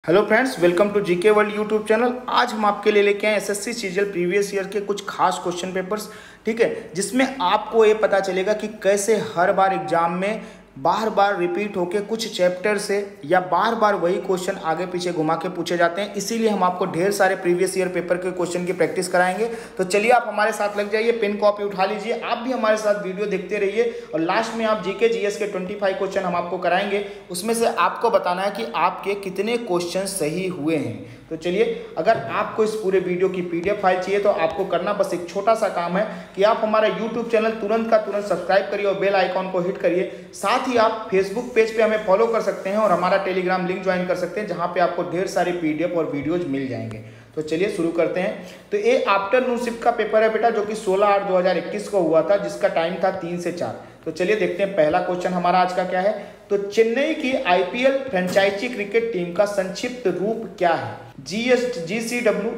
Hello friends, welcome to GK world YouTube channel. आज हम आपके लिए लेके आए एसएससी सीजीएल प्रीवियस ईयर के कुछ खास क्वेश्चन पेपर्स। ठीक है, जिसमें आपको ये पता चलेगा कि कैसे हर बार एग्जाम में बार बार रिपीट होके कुछ चैप्टर से या बार बार वही क्वेश्चन आगे पीछे घुमा के पूछे जाते हैं। इसीलिए हम आपको ढेर सारे प्रीवियस ईयर पेपर के क्वेश्चन की प्रैक्टिस कराएंगे। तो चलिए आप हमारे साथ लग जाइए, पेन कॉपी उठा लीजिए, आप भी हमारे साथ वीडियो देखते रहिए और लास्ट में आप जीके जीएस के 25 क्वेश्चन हम आपको कराएंगे। उसमें से आपको बताना है कि आपके कितने क्वेश्चन सही हुए हैं। तो चलिए, अगर आपको इस पूरे वीडियो की पीडीएफ फाइल चाहिए तो आपको करना बस एक छोटा सा काम है कि आप हमारा यूट्यूब चैनल तुरंत का तुरंत सब्सक्राइब करिए और बेल आइकॉन को हिट करिए। साथ ही आप फेसबुक पेज पे हमें फॉलो कर सकते हैं और हमारा टेलीग्राम लिंक ज्वाइन कर सकते हैं, जहां पे आपको ढेर सारे पीडीएफ और वीडियोज मिल जाएंगे। तो चलिए शुरू करते हैं। तो ये आफ्टरनून शिफ्ट का पेपर है बेटा, जो कि 16/8/2021 को हुआ था, जिसका टाइम था 3 से 4। तो चलिए देखते हैं पहला क्वेश्चन हमारा आज का क्या है। तो चेन्नई की आईपीएल फ्रेंचाइजी क्रिकेट टीम का संक्षिप्त रूप क्या है? GCW,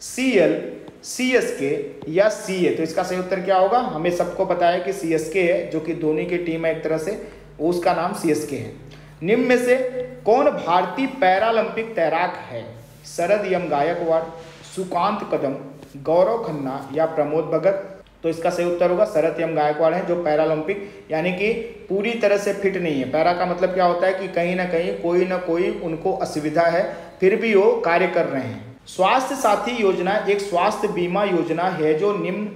CL, CSK या CA? तो इसका सही उत्तर क्या होगा? हमें सबको पता है कि CSK है, जो कि धोनी की टीम है एक तरह से, उसका नाम CSK है। निम्न में से कौन भारतीय पैरालंपिक तैराक है? शरद यम गायकवाड़, सुकांत कदम, गौरव खन्ना या प्रमोद भगत? तो इसका सही उत्तर होगा शरद यम गायकवाड़ है, जो पैरालंपिक यानी कि पूरी तरह से फिट नहीं है। पैरा का मतलब क्या होता है कि कहीं ना कहीं कोई ना कोई उनको असुविधा है, फिर भी वो कार्य कर रहे हैं। स्वास्थ्य साथी योजना एक स्वास्थ्य बीमा योजना है जो निम्न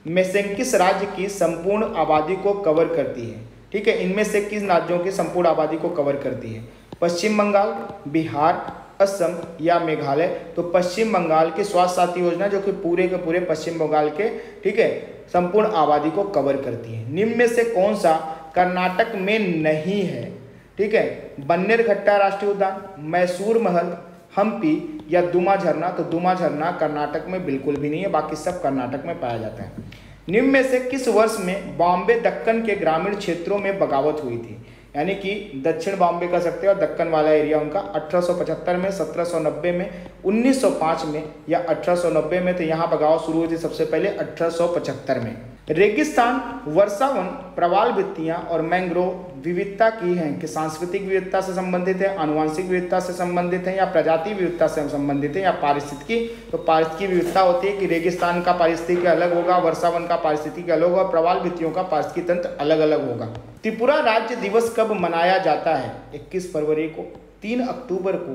में से किस राज्य की संपूर्ण आबादी को कवर करती है? ठीक है, इनमें से किस राज्यों की संपूर्ण आबादी को कवर करती है? पश्चिम बंगाल, बिहार, असम या मेघालय? तो पश्चिम बंगाल की स्वास्थ्य साथी योजना, जो कि पूरे के पूरे पश्चिम बंगाल के, ठीक है, संपूर्ण आबादी को कवर करती है। निम्न में से कौन सा कर्नाटक में नहीं है? ठीक है, बन्नेरघट्टा राष्ट्रीय उद्यान, मैसूर महल, हम्पी या दुमा झरना? तो दुमा झरना कर्नाटक में बिल्कुल भी नहीं है, बाकी सब कर्नाटक में पाया जाता है। निम्न में से किस वर्ष में बॉम्बे दक्कन के ग्रामीण क्षेत्रों में बगावत हुई थी? यानी कि दक्षिण बॉम्बे कह सकते हो, दक्कन वाला एरिया उनका। 1875 में, 1790 में, 1905 में या 1890 में? तो यहाँ बगावत शुरू हुई थी सबसे पहले 1875 में। रेगिस्तान, वर्षावन, प्रवाल भित्तियां और मैंग्रोव विविधता की हैं कि सांस्कृतिक विविधता से संबंधित है, आनुवंशिक विविधता से संबंधित है या प्रजाति विविधता से संबंधित है या पारिस्थितिकी? तो पारिस्थितिकी विविधता होती है कि रेगिस्तान का पारिस्थितिकी अलग होगा, वर्षावन का पारिस्थितिकी अलग होगा, प्रवाल भित्तियों का पारिस्थितिकी तंत्र अलग अलग होगा। त्रिपुरा राज्य दिवस कब मनाया जाता है? 21 फरवरी को, 3 अक्टूबर को,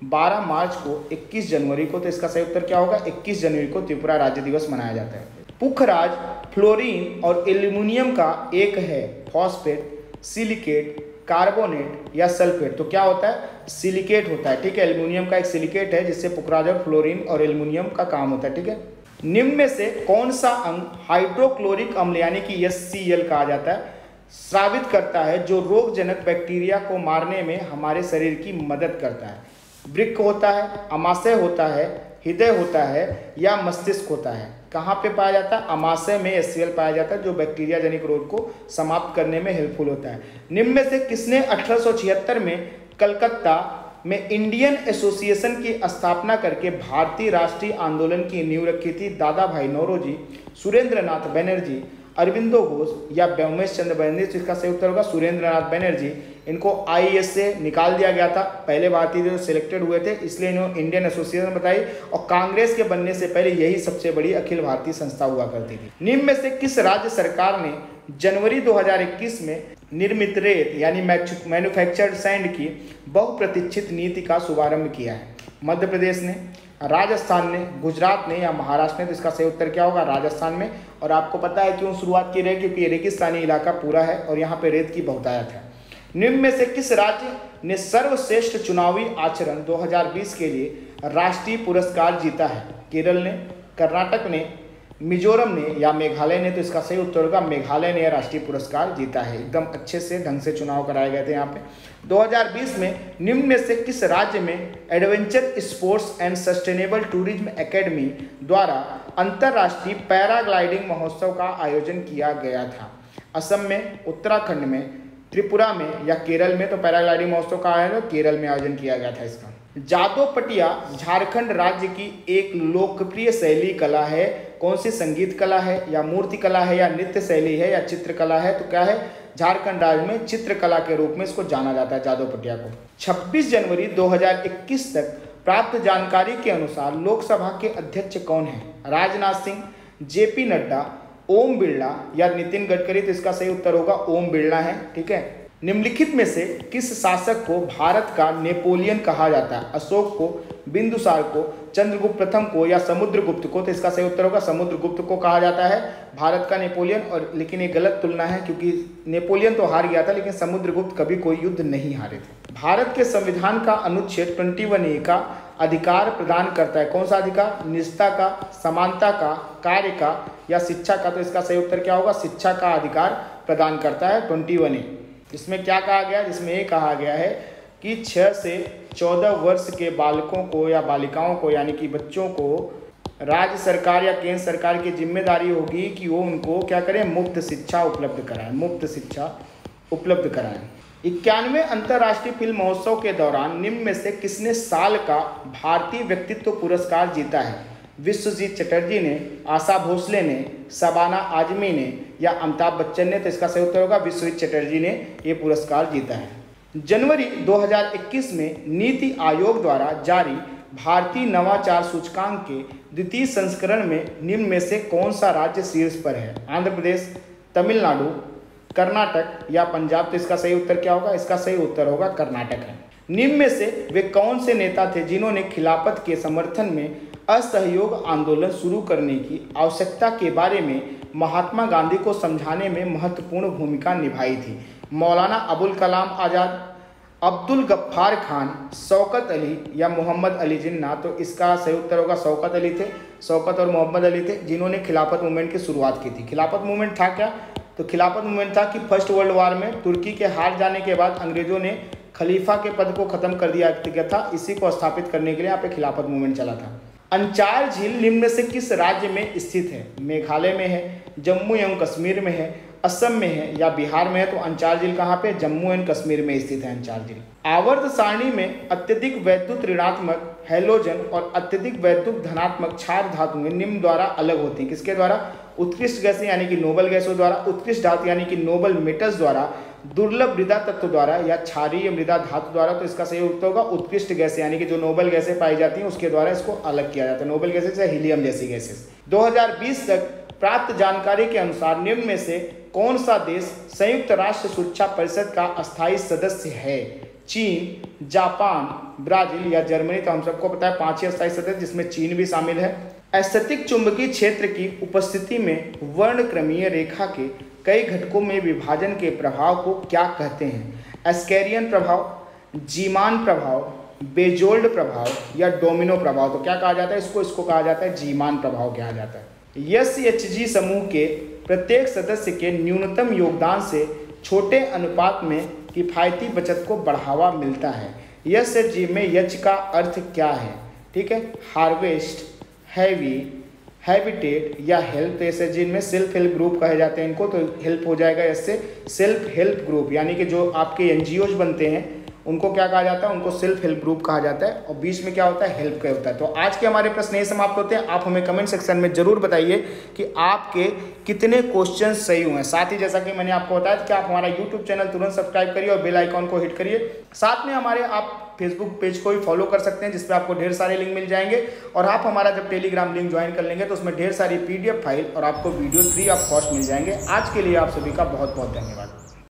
12 मार्च को, 21 जनवरी को? तो इसका सही उत्तर क्या होगा? 21 जनवरी को त्रिपुरा राज्य दिवस मनाया जाता है। पुखराज फ्लोरीन और एल्यूमिनियम का एक है, फॉस्फेट, सिलिकेट, कार्बोनेट या सल्फेट? तो क्या होता है? सिलिकेट होता है। ठीक है, एल्यूमिनियम का एक सिलिकेट है जिससे पुखराज और फ्लोरीन और एल्यूमिनियम का काम होता है। ठीक है, निम्न में से कौन सा अंग हाइड्रोक्लोरिक अम्ल यानी कि HCl कहा जाता है स्रावित करता है, जो रोगजनक बैक्टीरिया को मारने में हमारे शरीर की मदद करता है? वृक्क होता है, अमाशय होता है, हृदय होता है या मस्तिष्क होता है? कहाँ पे पाया जाता है? अमाशय में HCl पाया जाता है, जो बैक्टीरिया जनित रोग को समाप्त करने में हेल्पफुल होता है। निम्न में से किसने 1876 में कलकत्ता में इंडियन एसोसिएशन की स्थापना करके भारतीय राष्ट्रीय आंदोलन की नींव रखी थी? दादा भाई नौरोजी, सुरेंद्र नाथ बनर्जी, अरविंदो घोष या व्योमेश चंद्र बनर्जी? इसका सही उत्तर होगा सुरेंद्र नाथ बनर्जी। इनको IAS से निकाल दिया गया था, पहले भारतीय जो सिलेक्टेड हुए थे, इसलिए इन्होंने इंडियन एसोसिएशन बताई, और कांग्रेस के बनने से पहले यही सबसे बड़ी अखिल भारतीय संस्था हुआ करती थी। निम्न में से किस राज्य सरकार ने जनवरी 2021 में निर्मित रेत यानी मैन्युफैक्चर्ड सैंड की बहुप्रतीक्षित नीति का शुभारंभ किया है? मध्य प्रदेश ने, राजस्थान ने, गुजरात ने या महाराष्ट्र ने? तो इसका सही उत्तर क्या होगा? राजस्थान में। और आपको पता है क्यों शुरुआत की रही? क्योंकि रेगिस्तानी इलाका पूरा है और यहाँ पे रेत की बहुतायत है। निम्न में से किस राज्य ने सर्वश्रेष्ठ चुनावी आचरण 2020 के लिए राष्ट्रीय पुरस्कार जीता है? केरल ने, कर्नाटक ने, मिजोरम ने या मेघालय ने? तो इसका सही उत्तर होगा मेघालय ने राष्ट्रीय पुरस्कार जीता है। एकदम अच्छे से ढंग से चुनाव कराए गए थे यहाँ पे। 2020 में निम्न में से किस राज्य में adventure sports and sustainable tourism academy द्वारा अंतर्राष्ट्रीय पैराग्लाइडिंग महोत्सव का आयोजन किया गया था? असम में, उत्तराखंड में, त्रिपुरा में या केरल में? तो पैराग्लाइडिंग महोत्सव का आयोजन केरल में आयोजन किया गया था इसका। जादोपटिया झारखंड राज्य की एक लोकप्रिय शैली कला है। कौन सी? संगीत कला है या मूर्ति कला है या नृत्य शैली है या चित्रकला है? तो क्या है? झारखंड राज्य में चित्रकला के रूप में इसको जाना जाता है, जादव पटिया को। 26 जनवरी 2021 तक प्राप्त जानकारी के अनुसार लोकसभा के अध्यक्ष कौन है? राजनाथ सिंह, जेपी नड्डा, ओम बिरला या नितिन गडकरी। तो इसका सही उत्तर होगा ओम बिरला है, ठीक है। निम्नलिखित में से किस शासक को भारत का नेपोलियन कहा जाता है? अशोक को, बिंदुसार को, चंद्रगुप्त प्रथम को या समुद्रगुप्त को? तो इसका सही उत्तर होगा समुद्रगुप्त को कहा जाता है भारत का नेपोलियन। और लेकिन ये गलत तुलना है, क्योंकि नेपोलियन तो हार गया था लेकिन समुद्रगुप्त कभी कोई युद्ध नहीं हारे थे। भारत के संविधान का अनुच्छेद 21A का अधिकार प्रदान करता है, कौन सा अधिकार? निजता का, समानता का, कार्य का या शिक्षा का? तो इसका सही उत्तर क्या होगा? शिक्षा का अधिकार प्रदान करता है 21A। इसमें क्या कहा गया? जिसमें ये कहा गया है कि 6 से 14 वर्ष के बालकों को या बालिकाओं को यानी कि बच्चों को राज्य सरकार या केंद्र सरकार की जिम्मेदारी होगी कि वो उनको क्या करें? मुफ्त शिक्षा उपलब्ध कराएं, मुफ्त शिक्षा उपलब्ध कराएं। 91वें अंतर्राष्ट्रीय फिल्म महोत्सव के दौरान निम्न में से किसने साल का भारतीय व्यक्तित्व पुरस्कार जीता है? विश्वजीत चटर्जी ने, आशा भोसले ने, शबाना आजमी ने या अमिताभ बच्चन ने? तो इसका सही उत्तर होगा विश्वजीत चटर्जी ने ये पुरस्कार जीता है। जनवरी 2021 में नीति आयोग द्वारा जारी भारतीय नवाचार सूचकांक के द्वितीय संस्करण में निम्न में से कौन सा राज्य शीर्ष पर है? आंध्र प्रदेश, तमिलनाडु, कर्नाटक या पंजाब? तो इसका सही उत्तर क्या होगा? इसका सही उत्तर होगा कर्नाटक है। निम्न में से वे कौन से नेता थे जिन्होंने खिलाफत के समर्थन में असहयोग आंदोलन शुरू करने की आवश्यकता के बारे में महात्मा गांधी को समझाने में महत्वपूर्ण भूमिका निभाई थी? मौलाना अबुल कलाम आज़ाद, अब्दुल गफ्फार खान, शौकत अली या मोहम्मद अली जिन्ना? तो इसका सही उत्तर होगा शौकत अली थे। शौकत और मोहम्मद अली थे जिन्होंने खिलाफत मूवमेंट की शुरुआत की थी। खिलाफत मूवमेंट था क्या? तो खिलाफत मूवमेंट था कि फर्स्ट वर्ल्ड वार में तुर्की के हार जाने के बाद अंग्रेजों ने खलीफा के पद को खत्म कर दिया गया था, इसी को स्थापित करने के लिए यहाँ पे खिलाफत मूवमेंट चला था। अंचार झील निम्न में से किस राज्य में स्थित है? मेघालय में है, जम्मू एवं कश्मीर में है, असम में है या बिहार में है? तो अंचार झील कहाँ पे? जम्मू एंड कश्मीर में स्थित है अंचार झील। आवर्त सारणी में अत्यधिक वैद्युत ऋणात्मक हैलोजन और अत्यधिक वैद्युत धनात्मक क्षार धातुएं निम्न द्वारा अलग होती हैं। किसके द्वारा? उत्कृष्ट गैसें यानी कि नोबल गैसों द्वारा, उत्कृष्ट धातु यानी कि नोबल मेटल्स द्वारा, दुर्लभ मृदा तत्व द्वारा या क्षारीय मृदा धातु द्वारा? तो इसका सही उत्तर होगा उत्कृष्ट गैसें यानी कि जो नोबल गैसें पाई जाती हैं उसके द्वारा इसको अलग किया जाता है। नोबल गैसें या हीलियम जैसी गैसेस। 2020 तक प्राप्त जानकारी के अनुसार निम्न में से कौन सा देश संयुक्त राष्ट्र सुरक्षा परिषद का अस्थायी सदस्य है? चीन, जापान, ब्राजील या जर्मनी? तो हम सबको पता है 5 ही अस्थायी सदस्य जिसमें चीन भी शामिल है। स्थैतिक चुंबकीय क्षेत्र की उपस्थिति में वर्णक्रमीय रेखा के कई घटकों में विभाजन के प्रभाव को क्या कहते हैं? एस्केरियन प्रभाव, जीमान प्रभाव, बेजोल्ड प्रभाव या डोमिनो प्रभाव? तो क्या कहा जाता है इसको कहा जाता है जीमान प्रभाव कहा जाता है। SHG समूह के प्रत्येक सदस्य के न्यूनतम योगदान से छोटे अनुपात में किफायती बचत को बढ़ावा मिलता है। SHG में यच का अर्थ क्या है? ठीक है, हार्वेस्ट, हैवी, हैबिटेट या हेल्प। तो SHG में सेल्फ हेल्प ग्रुप कहे जाते हैं इनको, तो हेल्प हो जाएगा इससे सेल्फ हेल्प ग्रुप, यानी कि जो आपके NGOs बनते हैं उनको क्या कहा जाता है? उनको सेल्फ हेल्प ग्रुप कहा जाता है और बीच में क्या होता है? हेल्प का होता है। तो आज के हमारे प्रश्न ये समाप्त होते हैं। आप हमें कमेंट सेक्शन में जरूर बताइए कि आपके कितने क्वेश्चन सही हुए हैं। साथ ही जैसा कि मैंने आपको बताया कि आप हमारा यूट्यूब चैनल तुरंत सब्सक्राइब करिए और बेल आइकॉन को हिट करिए। साथ में हमारे आप फेसबुक पेज को भी फॉलो कर सकते हैं जिस पे आपको ढेर सारे लिंक मिल जाएंगे। और आप हमारा जब टेलीग्राम लिंक ज्वाइन कर लेंगे तो उसमें ढेर सारी PDF फाइल और आपको वीडियो फ्री ऑफ कॉस्ट मिल जाएंगे। आज के लिए आप सभी का बहुत बहुत धन्यवाद।